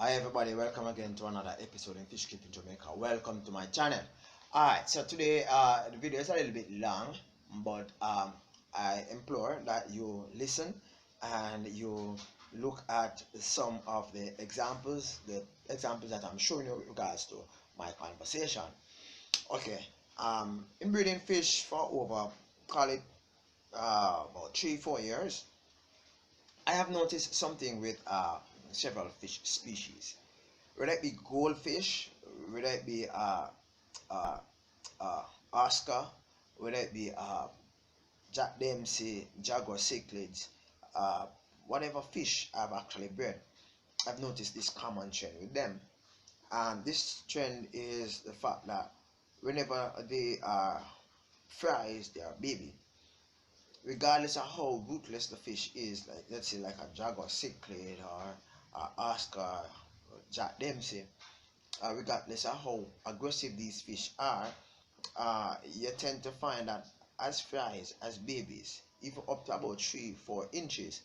Hi everybody, welcome again to another episode in Fish Keeping Jamaica. Welcome to my channel. Alright, so today the video is a little bit long, but I implore that you listen and you look at some of the examples that I'm showing you with regards to my conversation. Okay, inbreeding fish for over, call it about 3-4 years. I have noticed something with several fish species, whether it be goldfish, whether it be Oscar, whether it be Jack Dempsey, Jaguar Cichlids, whatever fish I've actually bred, I've noticed this common trend with them. And this trend is the fact that whenever they are fries, they are baby. Regardless of how ruthless the fish is, like let's say like a Jaguar Ciclid or Oscar or Jack Dempsey, regardless of how aggressive these fish are, you tend to find that as fries, as babies, even up to about 3-4 inches,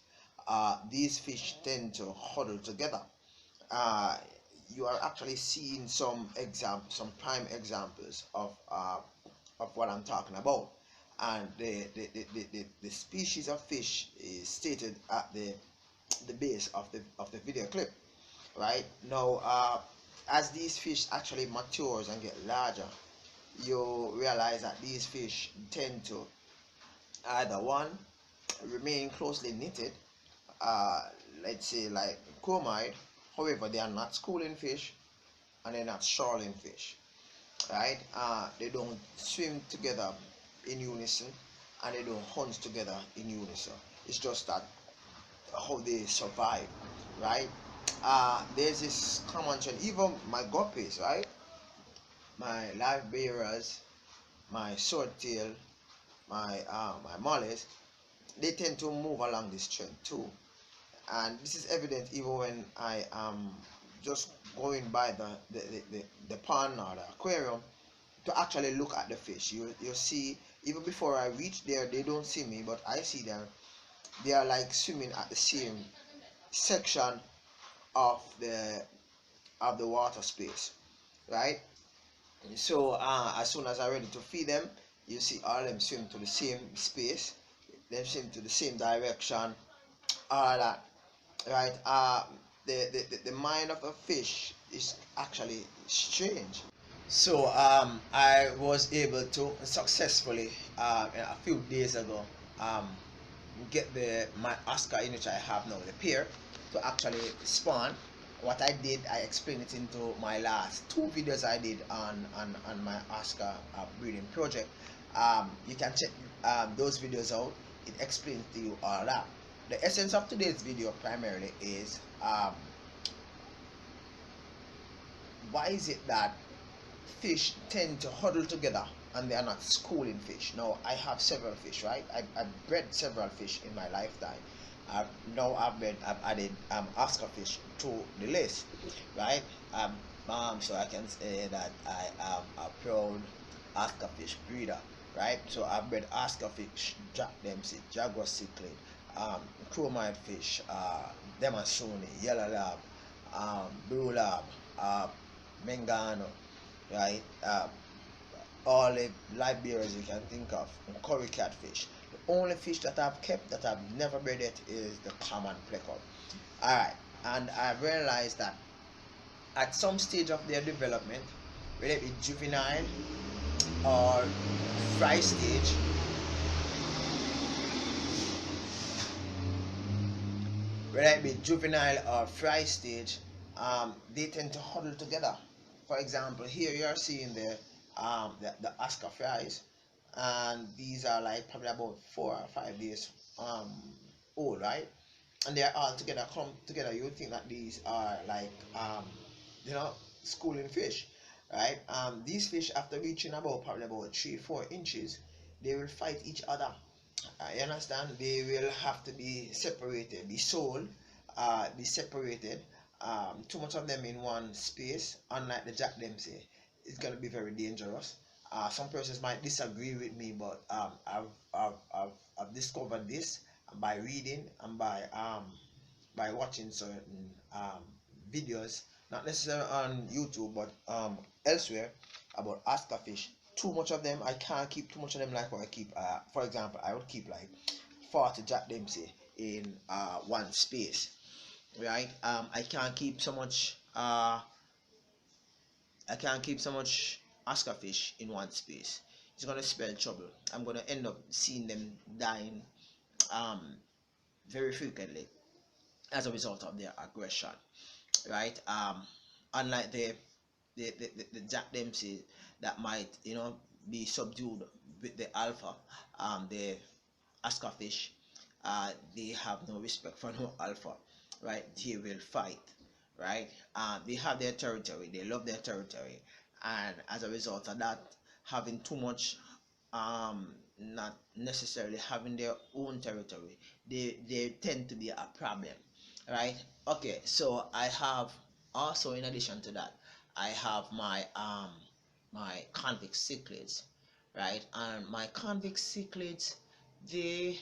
these fish tend to huddle together. You are actually seeing some prime examples of what I'm talking about. And the species of fish is stated at the base of the video clip. Right now, as these fish actually matures and get larger, you realize that these fish tend to either one, remain closely knitted, let's say like chromide. However, they are not schooling fish and they're not shoreline fish, right? They don't swim together in unison and they don't hunt together in unison. It's just that how they survive, right? There's this common trend. Even my guppies, right? My live bearers, my swordtail, my mollies, they tend to move along this trend too. And this is evident even when I am just going by the pond or the aquarium to actually look at the fish. You see, even before I reach there, they don't see me, but I see them. They are like swimming at the same section of the water space, right? So as soon as I'm ready to feed them, you see all of them swim to the same space, them swim to the same direction, all that, right? The mind of a fish is actually strange. So I was able to successfully a few days ago get my Oscar in which I have now, the pair, to actually spawn. What I did, I explained it into my last 2 videos I did on my Oscar breeding project. You can check those videos out. It explains to you all that. The essence of today's video primarily is why is it that fish tend to huddle together and they are not schooling fish. Now I have several fish, right? I've bred several fish in my lifetime. I've added Oscar fish to the list, right? So I can say that I am a proud Oscar fish breeder, right? So I've bred Oscar fish, Jack Dempsey, Jaguar Ciclid, chromide fish, Demasoni, yellow lab, blue lab, Mengano, right? All the live bearers you can think of, curry catfish. The only fish that I've kept that I've never bred it is the common plecos. Alright, and I realized that at some stage of their development, whether it be juvenile or fry stage, they tend to huddle together. For example, here you are seeing the Oscar fries, and these are like probably about 4 or 5 days old, right? And they are all together, come together. You would think that these are like schooling fish, right? These fish, after reaching about probably about 3-4 inches, they will fight each other. You understand? They will have to be separated, be sold, be separated. Too much of them in one space, unlike the Jack Dempsey, it's gonna be very dangerous. Some persons might disagree with me, but I've discovered this by reading and by watching certain videos not necessarily on YouTube, but elsewhere, about Oscar fish. Too much of them, I can't keep too much of them like what I keep. For example, I would keep like 40 Jack Dempsey in one space, right? I can't keep so much. I can't keep so much Oscar fish in one space. It's gonna spell trouble. I'm gonna end up seeing them dying um, very frequently as a result of their aggression, right? Unlike the Jack Dempsey that might be subdued with the alpha, the Oscar fish, they have no respect for no alpha, right? They will fight, right? They have their territory, they love their territory, and as a result of that, having too much, not necessarily having their own territory, they tend to be a problem, right? Okay, so I have also, in addition to that, I have my convict cichlids, right? And my convict cichlids, they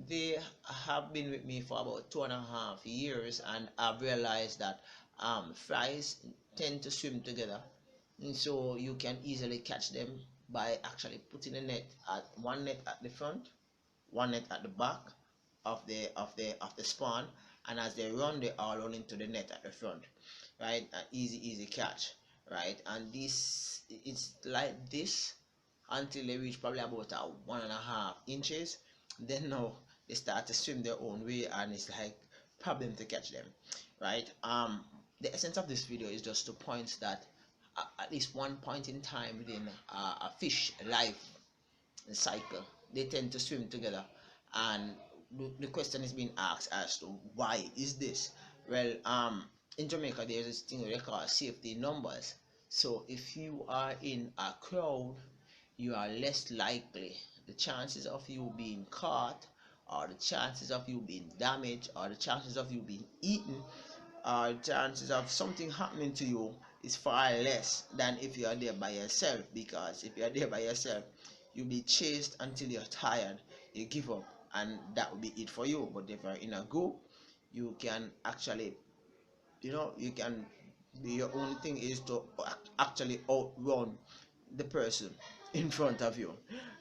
they have been with me for about 2.5 years, and I've realized that fries tend to swim together, and so you can easily catch them by actually putting a net at one net at the front, one net at the back of the spawn, and as they run, they all run into the net at the front, right? An easy catch, right? And this, it's like this until they reach probably about 1.5 inches. Then now they start to swim their own way, and it's like problem to catch them, right? The essence of this video is just to point that at least one point in time within a fish life cycle, they tend to swim together, and the question is being asked as to why is this. Well, in Jamaica there's this thing they call safety numbers. So if you are in a crowd, you are less likely, the chances of you being caught, or the chances of you being damaged, or the chances of you being eaten, chances of something happening to you is far less than if you are there by yourself. Because if you are there by yourself, you'll be chased until you're tired, you give up, and that will be it for you. But if you're in a group, you can actually, you can, your only thing is to actually outrun the person in front of you,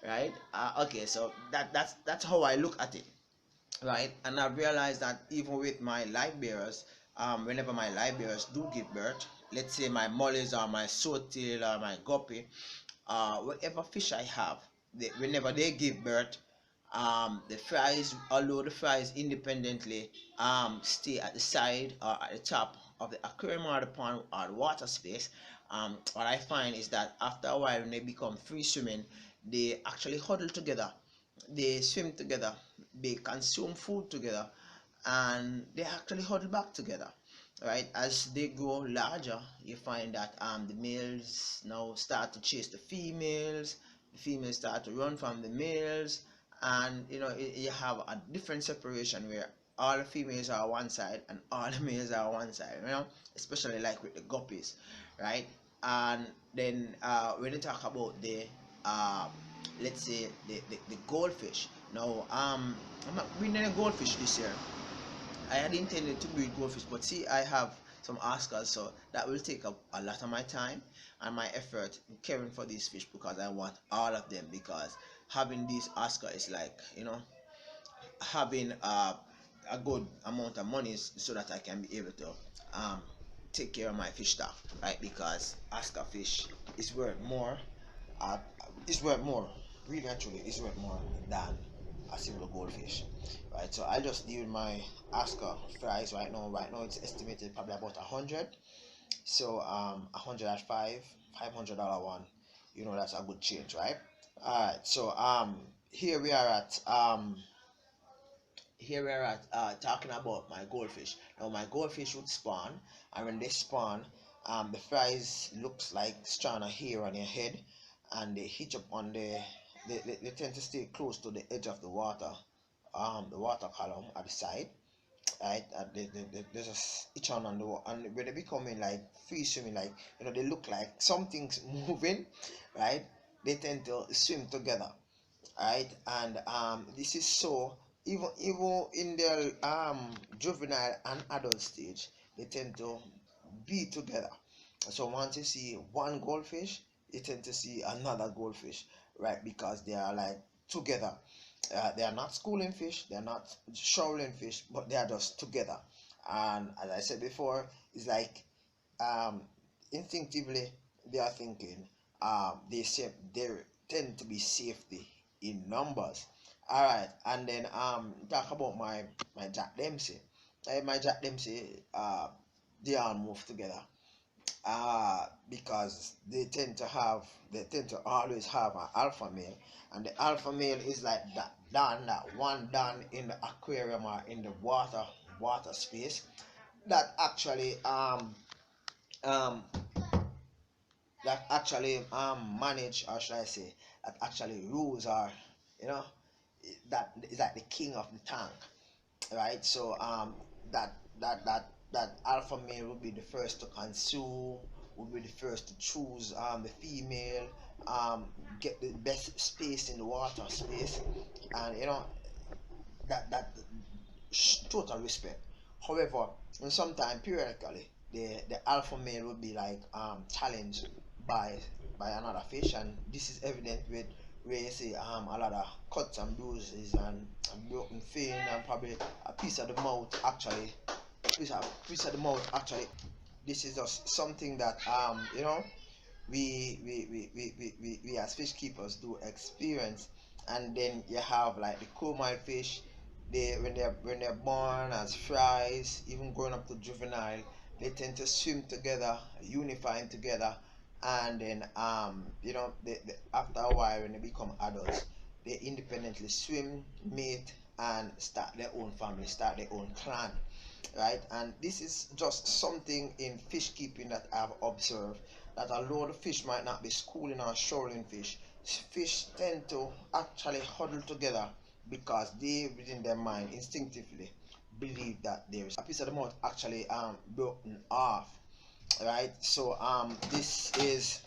right? Okay, so that's how I look at it, right? And I've realized that even with my life bearers, whenever my life bearers do give birth, let's say my mollies or my swordtail or my guppy, whatever fish I have, whenever they give birth, the fries, although the fries independently stay at the side or at the top of the aquarium or the pond or the water space, what I find is that after a while, when they become free swimming, they actually huddle together, they swim together, they consume food together, and they actually huddle back together, right? As they grow larger, you find that the males now start to chase the females start to run from the males, and you have a different separation where all the females are on one side and all the males are on one side, especially like with the guppies, right? And then when you talk about the uh, let's say the goldfish. Now I'm not breeding any goldfish this year. I had intended to breed goldfish, but see, I have some Oscars, so that will take up a lot of my time and my effort in caring for these fish, because I want all of them. Because having these Oscar is like, having a good amount of money, so that I can be able to um, take care of my fish stock, right? Because Oscar fish is worth more. Uh, is worth more. Really, actually, is worth more than a single goldfish, right? So I just deal with my Oscar fries right now. Right now, it's estimated probably about 100. So 100 at $500 one. That's a good change, right? All right. So here we are at talking about my goldfish. Now my goldfish would spawn, and when they spawn, the fries looks like strand of hair on your head, and they hitch up on they tend to stay close to the edge of the water column at the side, right? They just each on the and when they becoming like free swimming, like they look like something's moving, right? They tend to swim together, right? And this is so, even in their juvenile and adult stage, they tend to be together. So once you see one goldfish, you tend to see another goldfish, right? Because they are like together. They are not schooling fish, they are not shoveling fish, but they are just together. And as I said before, it's like um, instinctively they are thinking they tend to be safety in numbers. All right, and then talk about my Jack Dempsey. My Jack Dempsey, they all move together because they tend to always have an alpha male, and the alpha male is like that one down in the aquarium or in the water space that actually um manage, or should I say that actually rules, or you know that is like the king of the tank, right? So that alpha male will be the first to consume, will be the first to choose the female, get the best space in the water space, and that total respect. However, when sometimes periodically the alpha male will be like challenged by another fish, and this is evident with where you see a lot of cuts and bruises and broken fin, and probably a piece of the mouth actually, piece of the mouth actually. This is just something that we as fish keepers do experience. And then you have like the comile fish. They when they're born as fries, even growing up to juvenile, they tend to swim together, unifying together. And then after a while, when they become adults, they independently swim, mate, and start their own family, start their own clan, right? And this is just something in fish keeping that I've observed, that although the fish might not be schooling or shoaling fish tend to actually huddle together because they within their mind instinctively believe that there is a piece of the mouth actually broken off, right? So this is